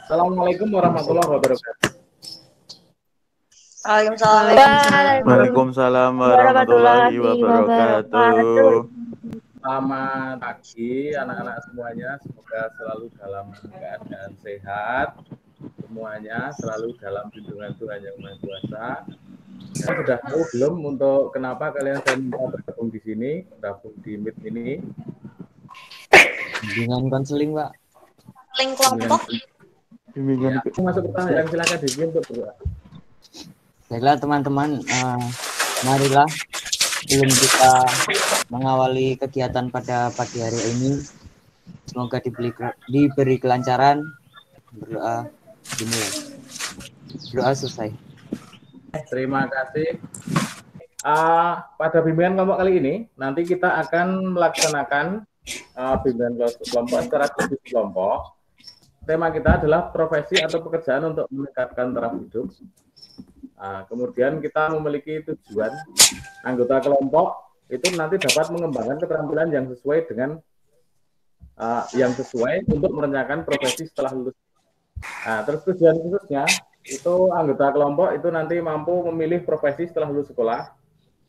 Assalamualaikum warahmatullahi wabarakatuh. Waalaikumsalam warahmatullahi wabarakatuh. Selamat pagi anak-anak semuanya, semoga selalu dalam keadaan sehat, semuanya selalu dalam lindungan Tuhan Yang Maha Kuasa. Ya, sudah tahu belum untuk kenapa kalian saya minta bergabung di sini, bergabung di Meet ini? Bimbingan konseling, Pak. Link kelompok. Ya, masuk pertanyaan, silakan dipimpin untuk Baiklah teman-teman, marilah sebelum kita mengawali kegiatan pada pagi hari ini, semoga diberi kelancaran. Berdoa dimulai. Doa selesai. Terima kasih. Pada bimbingan kelompok kali ini, nanti kita akan melaksanakan bimbingan kelompok secara khusus kelompok. Tema kita adalah profesi atau pekerjaan untuk meningkatkan taraf hidup. Kemudian kita memiliki tujuan anggota kelompok itu nanti dapat mengembangkan keterampilan yang sesuai dengan untuk merencanakan profesi setelah lulus. Terus tujuan khususnya itu anggota kelompok itu nanti mampu memilih profesi setelah lulus sekolah,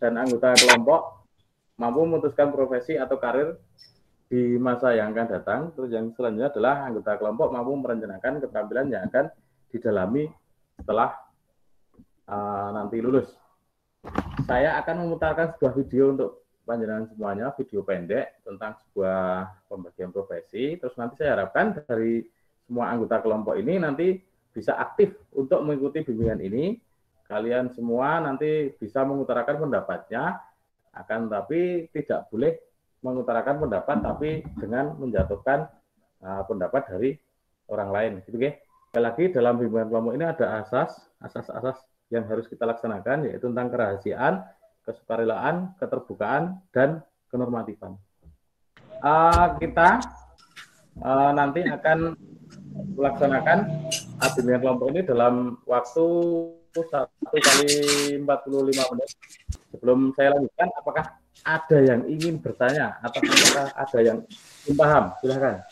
dan anggota kelompok mampu memutuskan profesi atau karir di masa yang akan datang. Terus yang selanjutnya adalah anggota kelompok mampu merencanakan keterampilan yang akan didalami setelah nanti lulus. Saya akan memutarkan sebuah video untuk panjenengan semuanya, video pendek tentang sebuah pembagian profesi. Terus nanti saya harapkan dari semua anggota kelompok ini nanti bisa aktif untuk mengikuti bimbingan ini. Kalian semua nanti bisa mengutarakan pendapatnya, akan tapi tidak boleh mengutarakan pendapat tapi dengan menjatuhkan pendapat dari orang lain, gitu ya. Sekali lagi dalam bimbingan kelompok ini ada asas yang harus kita laksanakan, yaitu tentang kerahasiaan, kesukarelaan, keterbukaan, dan kenormatifan. Kita nanti akan melaksanakan bimbingan kelompok ini dalam waktu 1 kali 45 menit. Sebelum saya lanjutkan, apakah ada yang ingin bertanya atau apakah ada yang belum paham? Silakan.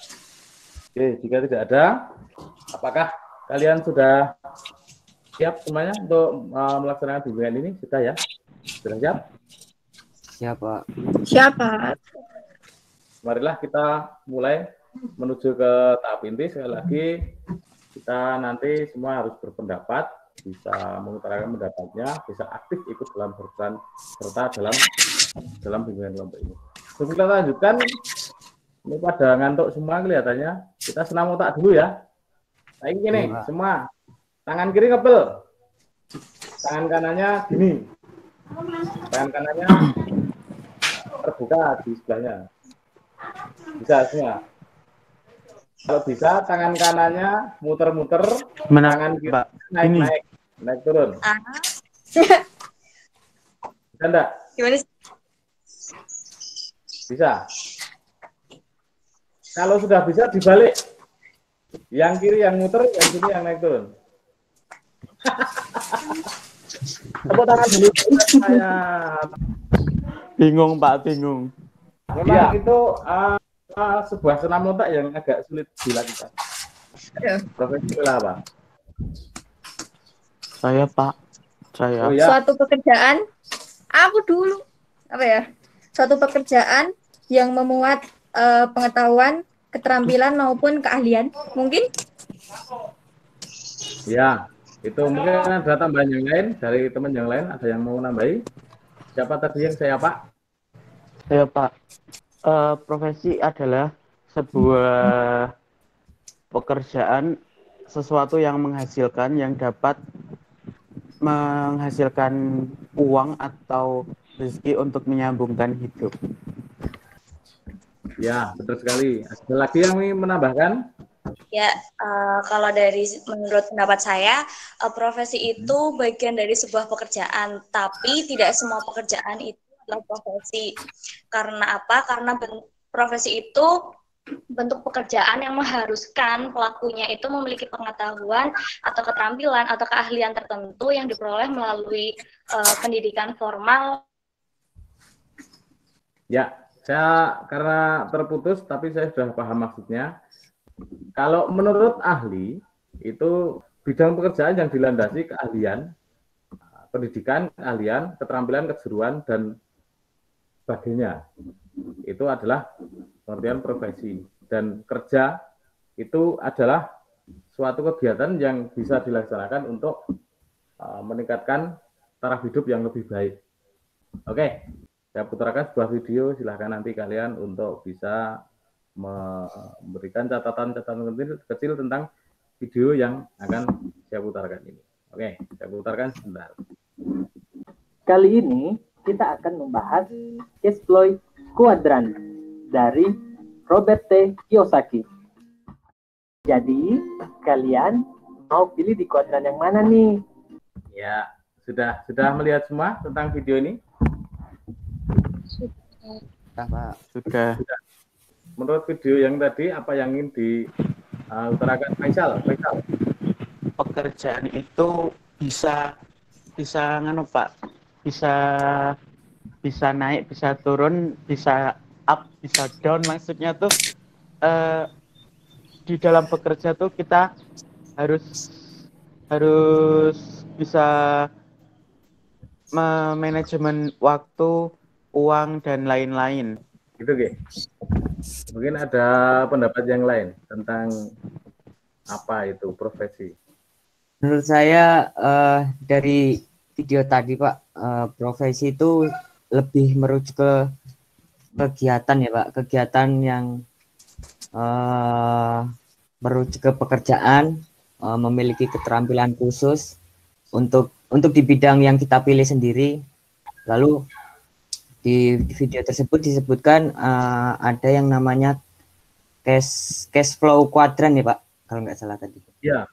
Oke, jika tidak ada, apakah kalian sudah siap semuanya untuk melaksanakan bimbingan ini? Sudah ya? Sudah siap? Siap, Pak. Siap, Pak. Marilah kita mulai menuju ke tahap inti. Sekali lagi, kita nanti semua harus berpendapat, bisa mengutarakan pendapatnya, bisa aktif ikut dalam berperan serta dalam bimbingan kelompok ini. Sebelum kita lanjutkan, ini pada ngantuk semua kelihatannya. Kita senam otak dulu ya. Nah, ini semua. Tangan kiri ngepel, tangan kanannya gini, tangan kanannya terbuka di sebelahnya. Bisa semua. Kalau bisa tangan kanannya muter-muter, tangan kiri naik turun. Bisa enggak? Gimana sih? Bisa. Kalau sudah bisa dibalik. Yang kiri yang muter, yang kiri yang naik turun. Tepuk tangan dulu. Saya Bingung, Pak, bingung. memang itu sebuah senam otak yang agak sulit dilakukan. Profesi apa? Saya, Pak. Saya. Oh, ya. Suatu pekerjaan, aku dulu, apa ya? Suatu pekerjaan yang memuat pengetahuan, keterampilan maupun keahlian, mungkin? Ya, itu mungkin ada tambahan yang lain dari teman yang lain, ada yang mau nambahi? Siapa tadi yang saya, Pak? Saya, Pak. Profesi adalah sebuah pekerjaan, sesuatu yang menghasilkan, yang dapat menghasilkan uang atau rezeki untuk menyambungkan hidup. Ya, betul sekali. Ada lagi yang ingin menambahkan? Ya, kalau menurut pendapat saya, profesi itu bagian dari sebuah pekerjaan, tapi tidak semua pekerjaan itu adalah profesi. Karena apa? Karena profesi itu bentuk pekerjaan yang mengharuskan pelakunya itu memiliki pengetahuan atau keterampilan atau keahlian tertentu yang diperoleh melalui pendidikan formal. Ya, saya karena terputus, tapi saya sudah paham maksudnya. Kalau menurut ahli, itu bidang pekerjaan yang dilandasi keahlian, pendidikan, keahlian, keterampilan, kejuruan, dan sebagainya. Itu adalah pengertian profesi. Dan kerja itu adalah suatu kegiatan yang bisa dilaksanakan untuk meningkatkan taraf hidup yang lebih baik. Oke, saya putarkan sebuah video, silahkan nanti kalian untuk bisa memberikan catatan-catatan kecil tentang video yang akan saya putarkan ini. Oke, saya putarkan sebentar. Kali ini kita akan membahas cash flow quadrant dari Robert T. Kiyosaki. Jadi, kalian mau pilih di kuadran yang mana nih? Ya, sudah melihat semua tentang video ini? Sudah, Pak. Sudah. Menurut video yang tadi, apa yang ingin diutarakan Faisal? Pekerjaan itu bisa nganu Pak, bisa naik, bisa turun, bisa up, bisa down. Maksudnya tuh di dalam bekerja tuh kita harus bisa manajemen waktu, uang, dan lain-lain. Gitu, Ge. Mungkin ada pendapat yang lain tentang apa itu profesi. Menurut saya dari video tadi Pak, profesi itu lebih merujuk ke kegiatan ya Pak, kegiatan yang merujuk ke pekerjaan, memiliki keterampilan khusus untuk di bidang yang kita pilih sendiri. Lalu di video tersebut disebutkan ada yang namanya cash flow quadrant ya Pak, kalau nggak salah tadi. Ya,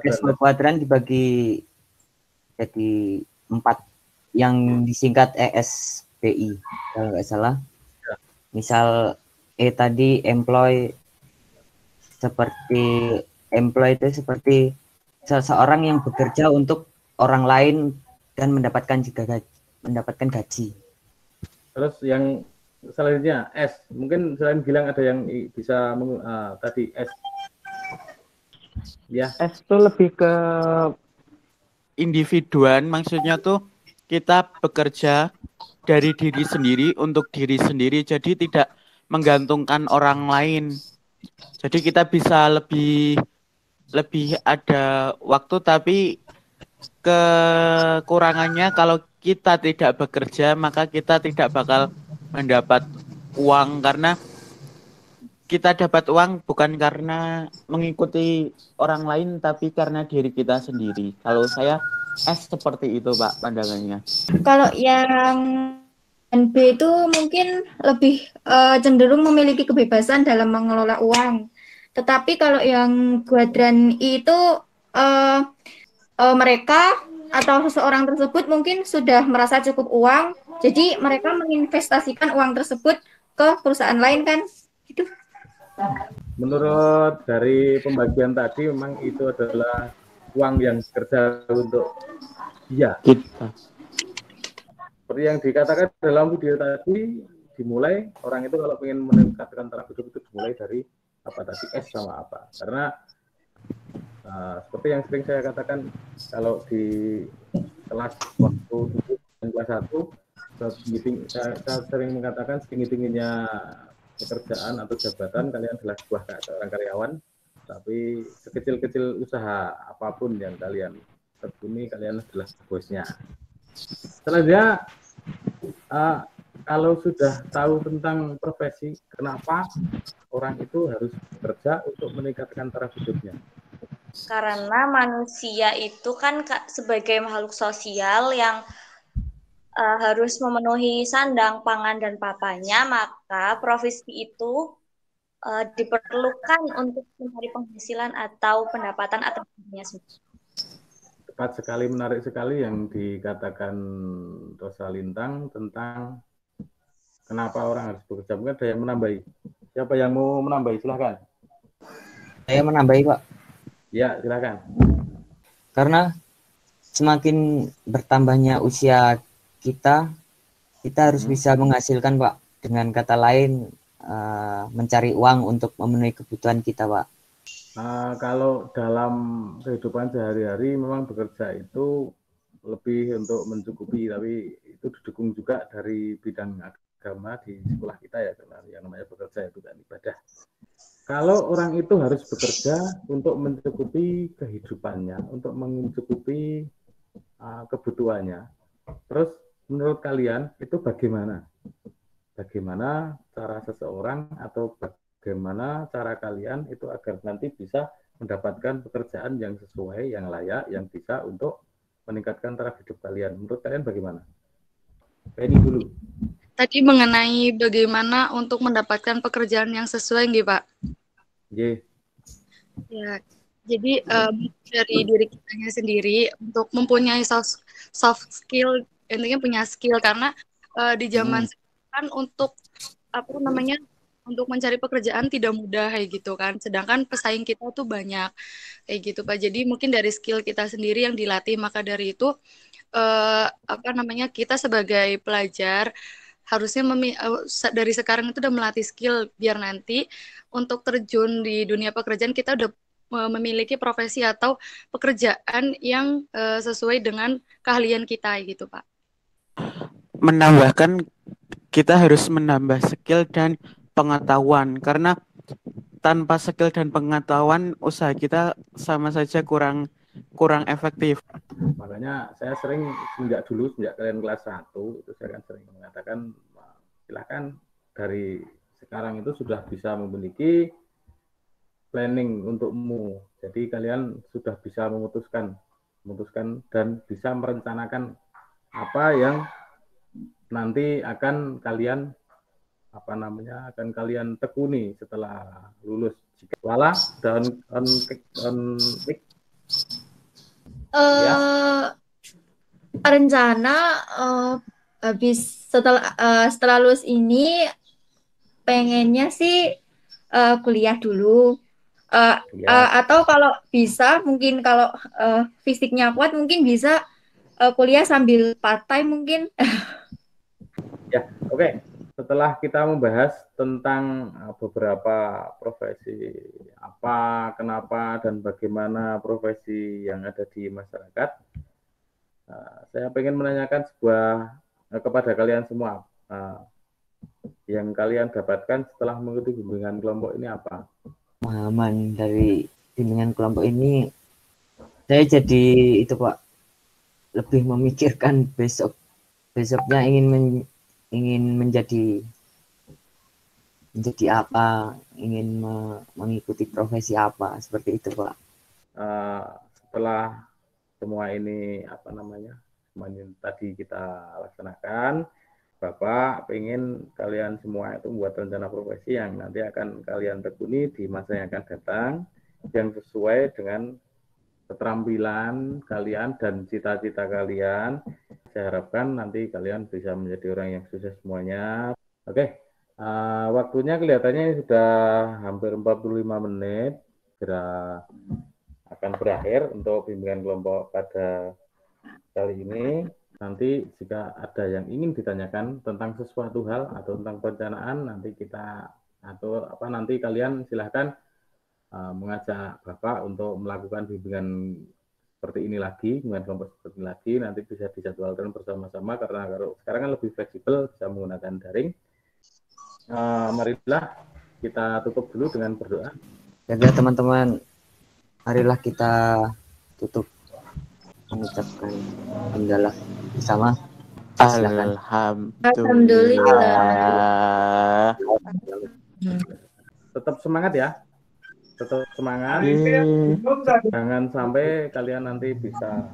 Cash flow quadrant dibagi jadi 4 yang disingkat ESBI kalau nggak salah. Misal tadi employee itu seperti seseorang yang bekerja untuk orang lain dan mendapatkan gaji. Terus yang selanjutnya S, mungkin selain Gilang ada yang bisa tadi S. Ya. S itu lebih ke individuan, maksudnya tuh kita bekerja dari diri sendiri untuk diri sendiri, jadi tidak menggantungkan orang lain. Jadi kita bisa lebih ada waktu, tapi kekurangannya kalau kita tidak bekerja maka kita tidak bakal mendapat uang, karena kita dapat uang bukan karena mengikuti orang lain tapi karena diri kita sendiri. Kalau saya seperti itu Pak pandangannya. Kalau yang B itu mungkin lebih cenderung memiliki kebebasan dalam mengelola uang. Tetapi kalau yang kuadran I itu mereka atau seseorang tersebut mungkin sudah merasa cukup uang, jadi mereka menginvestasikan uang tersebut ke perusahaan lain kan? Gitu. Menurut dari pembagian tadi memang itu adalah uang yang bekerja untuk dia. Seperti yang dikatakan dalam video tadi, dimulai orang itu kalau ingin meningkatkan taraf hidup itu dimulai dari apa tadi, S sama apa. Karena seperti yang sering saya katakan, kalau di kelas waktu kelas 1, saya sering mengatakan setinggi-tingginya pekerjaan atau jabatan kalian adalah seorang karyawan, tapi sekecil-kecil usaha apapun yang kalian tekuni, kalian adalah bosnya. Selanjutnya, kalau sudah tahu tentang profesi, kenapa orang itu harus bekerja untuk meningkatkan taraf hidupnya? Karena manusia itu kan sebagai makhluk sosial yang harus memenuhi sandang, pangan, dan papanya, maka profesi itu diperlukan untuk mencari penghasilan atau pendapatan atas dirinya sendiri. Tepat sekali, menarik sekali yang dikatakan Rosa Lintang tentang kenapa orang harus bekerja. Mungkin ada yang menambahi. Siapa yang mau menambahi? Silahkan. Saya menambahi Pak. Ya, silahkan. Karena semakin bertambahnya usia kita harus bisa menghasilkan Pak. Dengan kata lain, mencari uang untuk memenuhi kebutuhan kita Pak. Kalau dalam kehidupan sehari-hari memang bekerja itu lebih untuk mencukupi, tapi itu didukung juga dari bidang agama di sekolah kita ya, karena yang namanya bekerja itu kan ibadah. Kalau orang itu harus bekerja untuk mencukupi kehidupannya, untuk mencukupi kebutuhannya, terus menurut kalian itu bagaimana? Bagaimana cara seseorang atau bagaimana cara kalian itu agar nanti bisa mendapatkan pekerjaan yang sesuai, yang layak, yang bisa untuk meningkatkan taraf hidup kalian. Menurut kalian bagaimana? Penny dulu. Tadi mengenai bagaimana untuk mendapatkan pekerjaan yang sesuai, nggih, Pak? Yeah. Ya, jadi dari diri kitanya sendiri untuk mempunyai soft skill, intinya punya skill, karena di zaman sekarang untuk apa namanya, untuk mencari pekerjaan tidak mudah kayak gitu kan. Sedangkan pesaing kita tuh banyak kayak gitu, Pak. Jadi mungkin dari skill kita sendiri yang dilatih, maka dari itu apa namanya, kita sebagai pelajar harusnya dari sekarang itu udah melatih skill biar nanti untuk terjun di dunia pekerjaan kita udah memiliki profesi atau pekerjaan yang sesuai dengan keahlian kita gitu, Pak. Menambahkan, kita harus menambah skill dan pengetahuan, karena tanpa skill dan pengetahuan usaha kita sama saja kurang efektif. Makanya saya sering sejak kalian kelas 1 itu saya kan sering mengatakan silakan dari sekarang itu sudah bisa memiliki planning untukmu. Jadi kalian sudah bisa memutuskan dan bisa merencanakan apa yang nanti akan kalian akan kalian tekuni setelah lulus. Lala dan ya. Rencana habis setelah lulus ini pengennya sih kuliah dulu. Atau kalau bisa mungkin kalau fisiknya kuat mungkin bisa kuliah sambil part time mungkin. Ya, oke. Setelah kita membahas tentang beberapa profesi apa, kenapa, dan bagaimana profesi yang ada di masyarakat, saya ingin menanyakan kepada kalian semua, yang kalian dapatkan setelah mengikuti bimbingan kelompok ini apa? Pemahaman dari bimbingan kelompok ini, saya jadi itu Pak, lebih memikirkan besoknya ingin menjadi apa, ingin mengikuti profesi apa, seperti itu Pak. Setelah semua ini tadi kita laksanakan, Bapak ingin kalian semua itu membuat rencana profesi yang nanti akan kalian tekuni di masa yang akan datang, yang sesuai dengan keterampilan kalian dan cita-cita kalian. Saya harapkan nanti kalian bisa menjadi orang yang sukses semuanya. Oke, waktunya kelihatannya sudah hampir 45 menit. Segera akan berakhir untuk bimbingan kelompok pada kali ini. Nanti jika ada yang ingin ditanyakan tentang sesuatu hal atau tentang perencanaan, nanti kalian silahkan mengajak Bapak untuk melakukan bimbingan seperti ini lagi, bimbingan kelompok seperti ini lagi, nanti bisa dijadwalkan bersama-sama, karena kalau sekarang kan lebih fleksibel, bisa menggunakan daring. Marilah kita tutup dulu dengan berdoa. Jadi teman-teman, marilah kita tutup mengucapkan hamdalah bersama. Alhamdulillah. Tetap semangat ya. Tetap semangat. Jangan sampai kalian nanti bisa.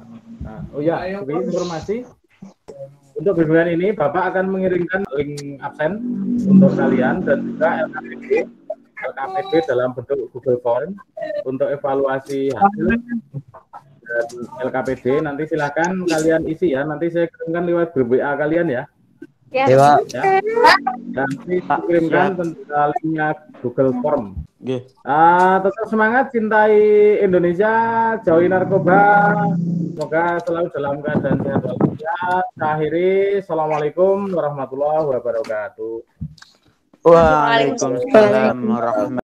Sebagai informasi untuk bimbingan ini Bapak akan mengirimkan link absen untuk kalian dan juga LKPD dalam bentuk Google Form untuk evaluasi hasil dan LKPD. Nanti silakan kalian isi ya. Nanti saya kirimkan lewat grup WA kalian ya. Ya. Nanti kirimkan tentang linknya Google Form. Tetap semangat, cintai Indonesia, jauhi narkoba. Semoga selalu dalam keadaan sehat walafiat. Akhiri, assalamualaikum warahmatullahi wabarakatuh. Waalaikumsalam warahmatullahi wabarakatuh.